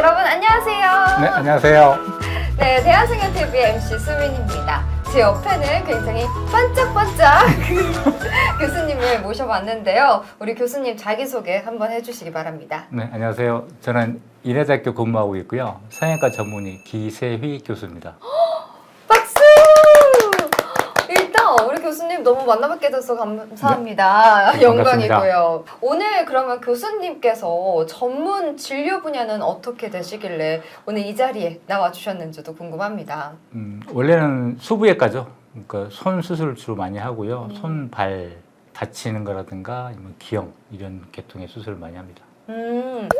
여러분 안녕하세요. 네, 안녕하세요. 네, 대한승연TV의 MC 수민입니다. 제 옆에는 굉장히 반짝반짝 교수님을 모셔봤는데요. 우리 교수님 자기소개 한번 해주시기 바랍니다. 네, 안녕하세요. 저는 인하대학교 근무하고 있고요. 성형외과 전문의 기세휘 교수입니다. 박수! 일단 우리 교수님 너무 만나뵙게 돼서 감사합니다. 네, 영광이고요. 오늘 그러면 교수님께서 전문 진료 분야는 어떻게 되시길래 오늘 이 자리에 나와주셨는지도 궁금합니다. 원래는 수부외과죠. 그러니까 손 수술을 주로 많이 하고요. 손, 발 다치는 거라든가 아니면 기형 이런 계통의 수술을 많이 합니다.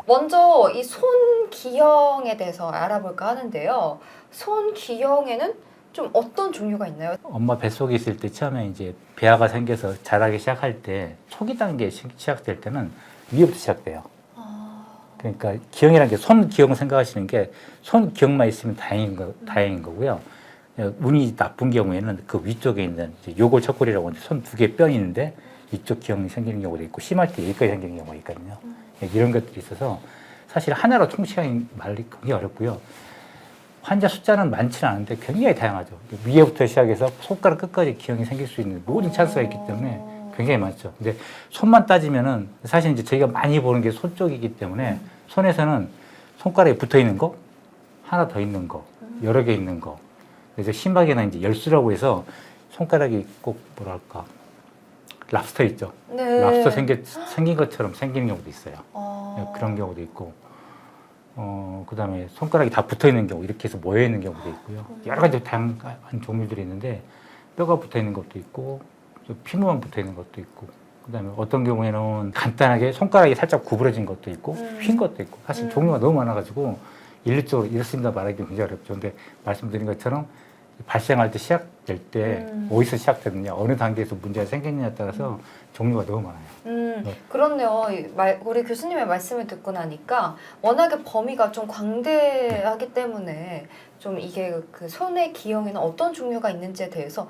먼저 이 손기형에 대해서 알아볼까 하는데요. 손기형에는 좀 어떤 종류가 있나요? 엄마 뱃속에 있을 때 처음에 이제 배아가 생겨서 자라기 시작할 때 초기 단계 시작될 때는 위부터 시작돼요. 그러니까 기형이라는 게 손기형 생각하시는 게 손기형만 있으면 다행인 거고요. 운이 나쁜 경우에는 그 위쪽에 있는 요골 척골이라고 하는데 손 두 개 뼈 있는데 이쪽 기형이 생기는 경우도 있고 심할 때 여기까지 생기는 경우가 있거든요. 이런 것들이 있어서 사실 하나로 통칭하기 말이 굉장히 어렵고요. 환자 숫자는 많지는 않은데 굉장히 다양하죠. 위에부터 시작해서 손가락 끝까지 기형이 생길 수 있는 모든 찬스가 있기 때문에 굉장히 많죠. 근데 손만 따지면은 사실 이제 저희가 많이 보는 게 손 쪽이기 때문에 손에서는 손가락에 붙어 있는 거, 하나 더 있는 거, 여러 개 있는 거. 그래서 심박에는 이제 열수라고 해서 손가락이 꼭 뭐랄까 랍스터 있죠. 네. 랍스터 생긴 것처럼 생기는 경우도 있어요. 그런 경우도 있고. 그 다음에 손가락이 다 붙어 있는 경우, 이렇게 해서 모여 있는 경우도 있고요. 여러 가지 다양한 종류들이 있는데, 뼈가 붙어 있는 것도 있고, 피부만 붙어 있는 것도 있고, 그 다음에 어떤 경우에는 간단하게 손가락이 살짝 구부러진 것도 있고, 휜 것도 있고, 사실 종류가 너무 많아가지고, 일률적으로 이렇습니다 말하기 굉장히 어렵죠. 근데 말씀드린 것처럼 발생할 때 시작될 때, 어디서 시작되느냐, 어느 단계에서 문제가 생겼느냐에 따라서 종류가 너무 많아요. 그렇네요. 우리 교수님의 말씀을 듣고 나니까 워낙에 범위가 좀 광대하기 때문에 좀 이게 그 손의 기형에는 어떤 종류가 있는지에 대해서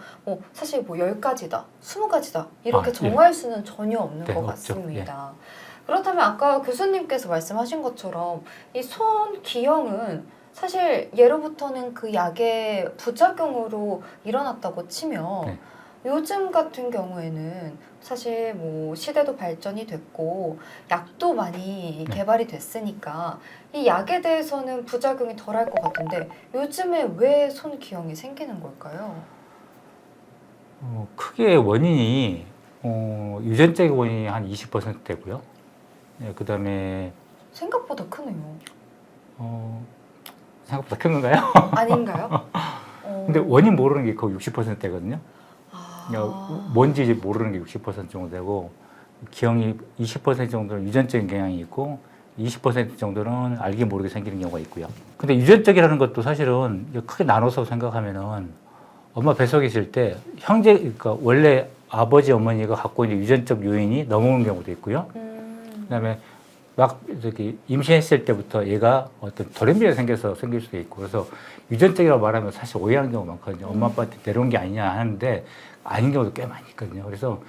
사실 10가지다, 20가지다 이렇게 정할 수는 전혀 없는 것 같습니다. 그렇다면 아까 교수님께서 말씀하신 것처럼 이 손 기형은 사실 예로부터는 그 약의 부작용으로 일어났다고 치면 요즘 같은 경우에는 사실 시대도 발전이 됐고 약도 많이 개발이 됐으니까 이 약에 대해서는 부작용이 덜할 것 같은데 요즘에 왜 손기형이 생기는 걸까요? 크게 원인이 유전적인 원인이 한 20%되고요. 그 다음에 생각보다 크네요. 생각보다 큰 건가요? 아닌가요? 근데 원인 모르는 게 거의 60%되거든요. 뭔지 모르는 게 60% 정도 되고 기형이 20% 정도는 유전적인 경향이 있고 20% 정도는 알게 모르게 생기는 경우가 있고요. 근데 유전적이라는 것도 사실은 크게 나눠서 생각하면은 엄마 뱃속에 있을 때 그러니까 원래 아버지 어머니가 갖고 있는 유전적 요인이 넘어오는 경우도 있고요. 그다음에 막 임신했을 때부터 얘가 어떤 돌연변이가 생겨서 생길 수도 있고 그래서 유전적이라고 말하면 사실 오해하는 경우가 많거든요. 엄마 아빠한테 내려온 게 아니냐 하는데 아닌 경우도 꽤 많이 있거든요. 그래서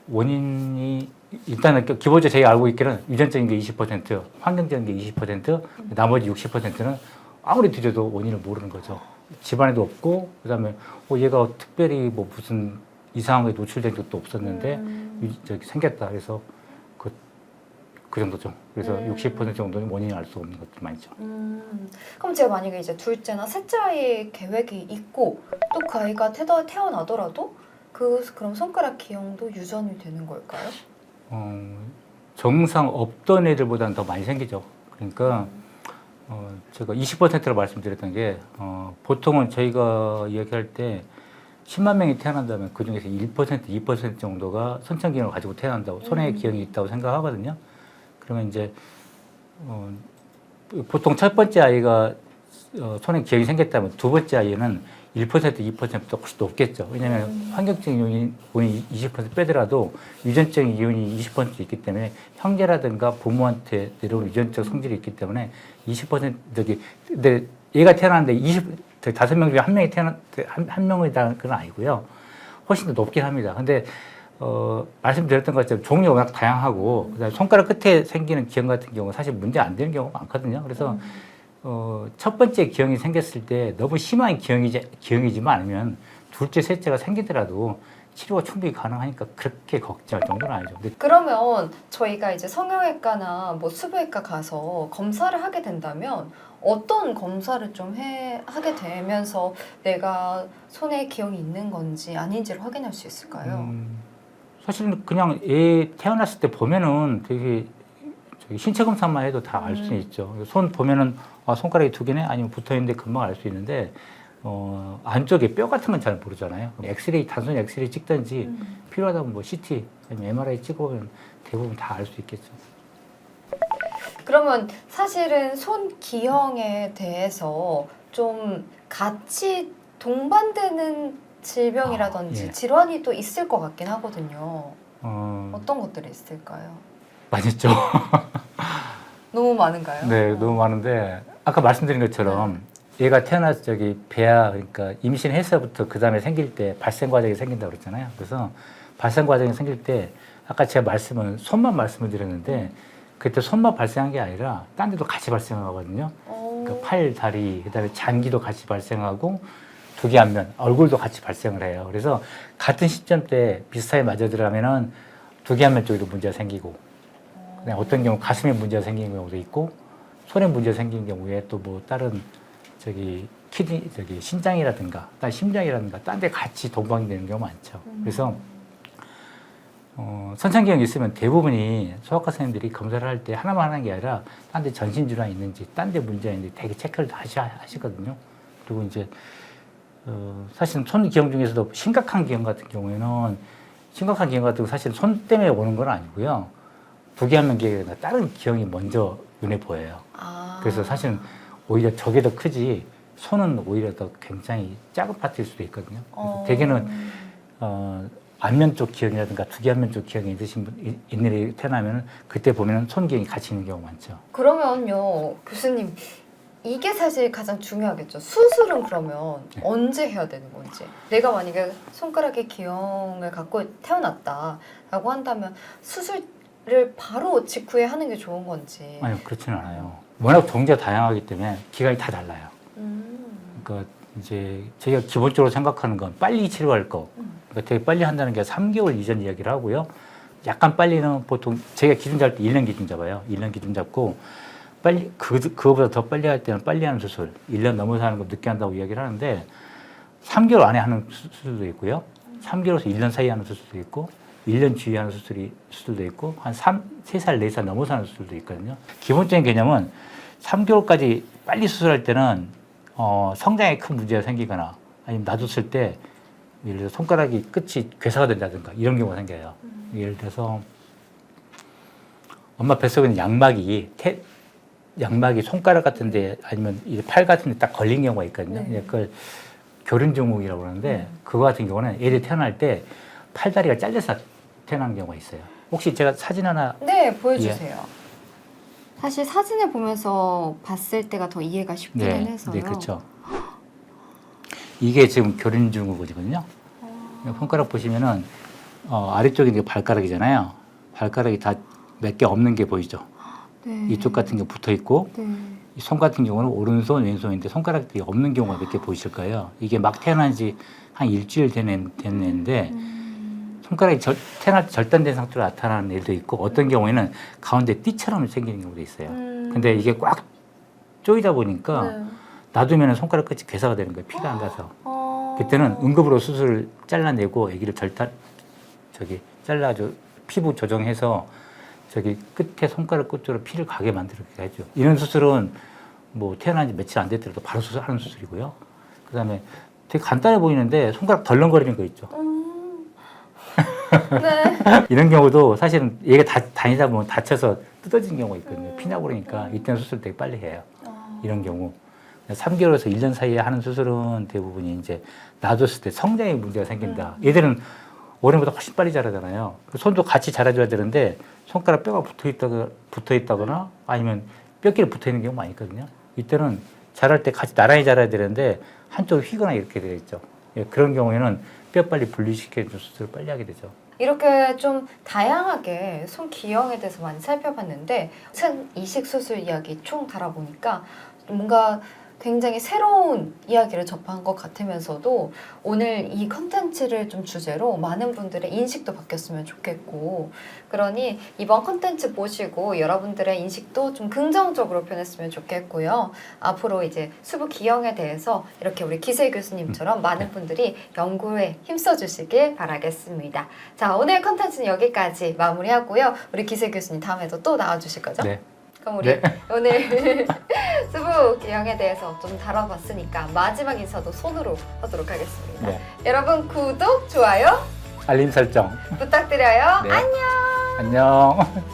원인이 일단은 기본적으로 저희가 알고 있기는 유전적인 게 20%, 환경적인 게 20%, 나머지 60%는 아무리 뒤져도 원인을 모르는 거죠. 집안에도 없고 그다음에 얘가 특별히 무슨 이상한 게 노출된 적도 없었는데 생겼다. 그래서 그 정도죠. 그래서 60% 정도는 원인을 알 수 없는 것들이 많죠. 그럼 제가 만약에 이제 둘째나 셋째 아이 계획이 있고 또 그 아이가 태어나더라도 그럼 손가락 기형도 유전이 되는 걸까요? 정상 없던 애들보다는 더 많이 생기죠. 그러니까 제가 20%로 말씀드렸던 게 보통은 저희가 이야기할 때 10만 명이 태어난다면 그 중에서 1%, 2% 정도가 선천기형을 가지고 태어난다고 손에 기형이 있다고 생각하거든요. 그러면 이제 보통 첫 번째 아이가 손에 기형이 생겼다면 두 번째 아이는 1%, 2%보다 훨씬 높겠죠. 왜냐하면 환경적인 요인이 20% 빼더라도 유전적인 요인이 20% 있기 때문에 형제라든가 부모한테 내려온 유전적 성질이 있기 때문에 20% 근데 얘가 태어났는데 5명 중에 한 명이 한 명이다는 건 아니고요. 훨씬 더 높긴 합니다. 근데 말씀드렸던 것처럼 종류가 워낙 다양하고 그다음에 손가락 끝에 생기는 기형 같은 경우는 사실 문제 안 되는 경우가 많거든요. 그래서 첫 번째 기형이 생겼을 때 너무 심한 기형이지만 않으면 둘째, 셋째가 생기더라도 치료가 충분히 가능하니까 그렇게 걱정할 정도는 아니죠. 근데 그러면 저희가 이제 성형외과나 뭐 수부외과 가서 검사를 하게 된다면 어떤 검사를 좀 하게 되면서 내가 손에 기형이 있는 건지 아닌지를 확인할 수 있을까요? 사실은 그냥 애 태어났을 때 보면은 되게 신체 검사만 해도 다 알 수 있죠. 손 보면은 손가락이 2개네 아니면 붙어 있는데 금방 알 수 있는데 안쪽에 뼈 같은 건 잘 모르잖아요. 엑스레이 단순히 엑스레이 찍든지 필요하다면 뭐 CT 아니면 MRI 찍어보면 대부분 다 알 수 있겠죠. 그러면 사실은 손 기형에 대해서 좀 같이 동반되는 질병이라든지 예. 질환이 또 있을 것 같긴 하거든요. 어, 어떤 것들이 있을까요? 많이 있죠. 너무 많은가요? 네, 너무 많은데 아까 말씀드린 것처럼 얘가 태어나서 저기 배아 그러니까 임신해서부터 그 다음에 생길 때 발생 과정이 생긴다고 그랬잖아요. 그래서 발생 과정이 생길 때 아까 제가 손만 말씀을 드렸는데 그때 손만 발생한 게 아니라 딴 데도 같이 발생하거든요. 그러니까 팔, 다리, 그다음에 장기도 같이 발생하고 두개 안면, 얼굴도 같이 발생을 해요. 그래서 같은 시점 때 비슷하게 맞아 들어가면은 두개 안면 쪽에도 문제가 생기고, 그다음에 어떤 경우 가슴에 문제가 생기는 경우도 있고, 손에 문제가 생기는 경우에 또 뭐 다른 신장이라든가, 심장이라든가, 딴 데 같이 동반이 되는 경우가 많죠. 그래서 선천기형이 있으면 대부분이 소아과 선생님들이 검사를 할 때 하나만 하는 게 아니라 딴 데 전신질환이 있는지, 딴 데 문제가 있는지 되게 체크를 다 하시거든요. 그리고 이제 사실은 손 기형 중에서도 심각한 기형 같은 경우는 사실 손 때문에 오는 건 아니고요. 부기한면 기형이나 다른 기형이 먼저 눈에 보여요. 그래서 사실은 오히려 저게 더 크지 손은 오히려 더 굉장히 작은 파트일 수도 있거든요. 그래서 대개는 안면 쪽 기형이라든가 두개안면 쪽 기형이 있는 일이 태어나면 그때 보면 손 기형이 같이 있는 경우가 많죠. 그러면요, 교수님, 이게 사실 가장 중요하겠죠. 수술은 그러면 언제 해야 되는 건지. 내가 만약에 손가락에 기형을 갖고 태어났다라고 한다면 수술을 바로 직후에 하는 게 좋은 건지. 아니요, 그렇지는 않아요. 워낙 종류가 다양하기 때문에 기간이 다 달라요. 그러니까 이제 저희가 기본적으로 생각하는 건 빨리 치료할 거. 그러니까 되게 빨리 한다는 게 3개월 이전 이야기를 하고요. 약간 빨리는 보통 제가 기준 잡을 때 1년 기준 잡아요. 1년 기준 잡고 빨리 그거보다 더 빨리 할 때는 빨리 하는 수술, 1년 넘어서 하는 거 늦게 한다고 이야기를 하는데 3개월 안에 하는 수술도 있고요. 3개월에서 1년 사이에 하는 수술도 있고 1년 주위에 하는 수술도 있고 한 3살, 4살 넘어서 하는 수술도 있거든요. 기본적인 개념은 3개월까지 빨리 수술할 때는 성장에 큰 문제가 생기거나 아니면 놔뒀을 때 예를 들어 손가락이 끝이 괴사가 된다든가 이런 경우가 생겨요. 예를 들어서 엄마 뱃속에 있는 양막이 손가락 같은데 아니면 팔 같은데 딱 걸린 경우가 있거든요. 그걸 교륜증후군이라고 그러는데 그거 같은 경우는 애들이 태어날 때 팔다리가 잘려서 태어난 경우가 있어요. 혹시 제가 사진 하나 네, 보여주세요. 사실 사진을 보면서 봤을 때가 더 이해가 쉽기는 해서요. 네, 그렇죠. 이게 지금 교륜증후군이거든요. 손가락 보시면은 아래쪽이 이제 발가락이잖아요. 발가락이 다 몇 개 없는 게 보이죠. 네. 이쪽 같은 게 붙어 있고 이 손 같은 경우는 오른손, 왼손인데 손가락들이 없는 경우가 몇 개 보이실 거예요. 이게 막 태어난 지 한 일주일 된 애인데 손가락이 태어날 때 절단된 상태로 나타나는 애도 있고 어떤 경우에는 가운데 띠처럼 생기는 경우도 있어요. 근데 이게 꽉 조이다 보니까 놔두면 손가락 끝이 괴사가 되는 거예요. 피가 안 가서. 그때는 응급으로 수술을 잘라내고 아기를 잘라줘 피부 조정해서 저기 끝에 손가락 끝으로 피를 가게 만들게 하죠. 이런 수술은 뭐 태어난 지 며칠 안 됐더라도 바로 수술하는 수술이고요. 그다음에 되게 간단해 보이는데 손가락 덜렁거리는 거 있죠. 네. 이런 경우도 사실은 얘가 다니다 보면 다쳐서 뜯어진 경우가 있거든요. 피나고 그러니까 이때는 수술 되게 빨리 해요. 이런 경우. 3개월에서 1년 사이에 하는 수술은 대부분이 이제 놔뒀을 때 성장에 문제가 생긴다. 얘들은 어른보다 훨씬 빨리 자라잖아요. 손도 같이 자라줘야 되는데 손가락 뼈가 붙어 있다거나 아니면 뼈끼리 붙어 있는 경우가 많이 있거든요. 이때는 자랄 때 같이 나란히 자라야 되는데 한쪽이 휘거나 이렇게 되어 있죠. 예, 그런 경우에는 뼈 빨리 분리시켜주는 수술을 빨리 하게 되죠. 이렇게 좀 다양하게 손 기형에 대해서 많이 살펴봤는데 큰 이식 수술 이야기 총 달아보니까 뭔가 굉장히 새로운 이야기를 접한 것 같으면서도 오늘 이 컨텐츠를 좀 주제로 많은 분들의 인식도 바뀌었으면 좋겠고, 그러니 이번 컨텐츠 보시고 여러분들의 인식도 좀 긍정적으로 변했으면 좋겠고요. 앞으로 이제 수부 기형에 대해서 이렇게 우리 기세 교수님처럼 많은 분들이 연구에 힘써 주시길 바라겠습니다. 자, 오늘 컨텐츠는 여기까지 마무리하고요. 우리 기세 교수님 다음에도 또 나와 주실 거죠? 네. 그럼 우리 오늘 수부 기형에 대해서 좀 다뤄봤으니까 마지막 인사도 손으로 하도록 하겠습니다. 네. 여러분 구독, 좋아요 알림 설정. 부탁드려요. 네. 안녕. 안녕.